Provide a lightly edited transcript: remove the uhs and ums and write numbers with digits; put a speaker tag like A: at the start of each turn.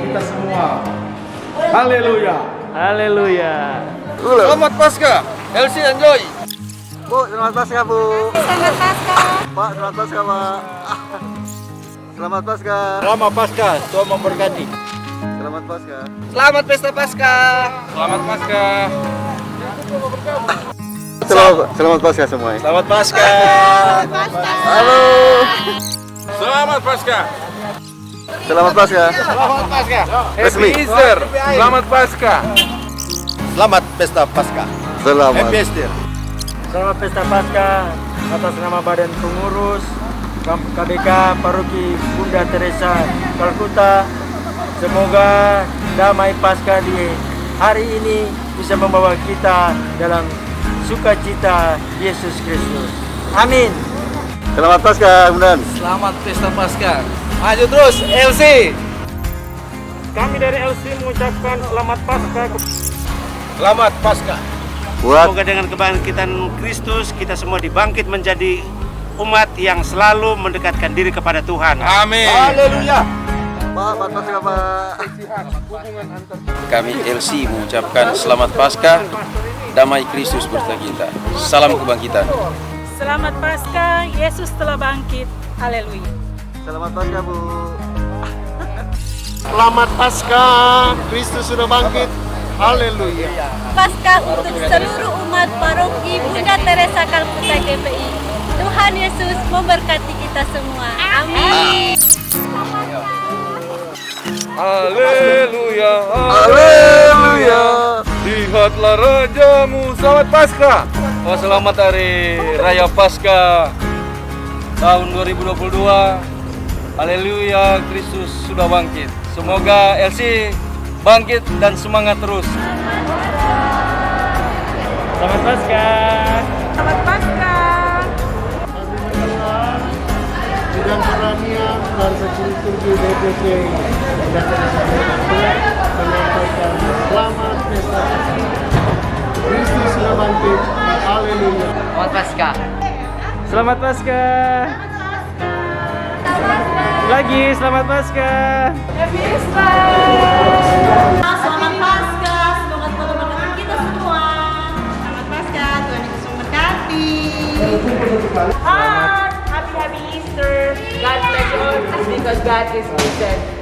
A: kita semua. Haleluya.
B: Haleluya.
C: Selamat Paskah, LC Enjoy.
D: Bu, selamat Paskah, Bu.
E: Selamat Paskah.
D: Pak, selamat Paskah, Pak. Selamat Paskah.
C: Selamat Paskah, Tuhan memberkati.
D: Selamat Paskah.
C: Selamat Pesta Paskah. Selamat Paskah.
D: Selamat Paskah semuanya.
C: Selamat Paskah.
D: Halo.
C: Selamat Paskah.
D: Selamat Paskah.
C: Selamat Paskah.
D: Resmi.
C: Happy Easter. Selamat Paskah. Selamat Pesta Paskah.
D: Selamat.
C: Happy Easter.
B: Selamat Pesta Paskah atas nama Badan Pengurus KBK Paroki Bunda Teresa Kalkuta. Semoga damai Paskah di hari ini bisa membawa kita dalam sukacita Yesus Kristus. Amin.
D: Selamat Paskah, Bunda.
C: Selamat Pesta Paskah. Maju terus, LC.
B: Kami dari LC mengucapkan selamat Paskah.
C: Selamat Paskah.
D: Buat
F: Semoga dengan kebangkitan Kristus kita semua dibangkit menjadi umat yang selalu mendekatkan diri kepada Tuhan.
C: Amin.
D: Haleluya. Pak, selamat Paskah, Pak.
G: Kami LC mengucapkan selamat Paskah, damai Kristus beserta kita. Salam kebangkitan.
E: Selamat Paskah, Yesus telah bangkit. Haleluya.
D: Selamat Paskah, Bu.
A: Selamat Paskah, Kristus sudah bangkit. Haleluya.
E: Paskah untuk seluruh umat Paroki Bunda Teresa Kalkuta GPI. Tuhan Yesus memberkati kita semua. Amin.
C: Haleluya.
D: Haleluya.
C: Lihatlah Rajamu. Selamat Paskah. Oh, selamat hari Raya Paskah tahun 2022. Haleluya, Kristus sudah bangkit. Semoga LC bangkit dan semangat terus.
B: Selamat Paskah.
E: Selamat Paskah.
A: Bidang Perania dan Liturgi DPC dan menyampaikan selamat Pesta Paskah. Kristus sudah bangkit. Haleluya.
H: Selamat Paskah.
B: Selamat Paskah. Lagi selamat Paskah.
E: Happy Easter. Selamat Paskah. Semoga Tuhan memberkati kita semua. Selamat Paskah. Tuhan Yesus memberkati. Happy Easter. God bless you all because God is risen.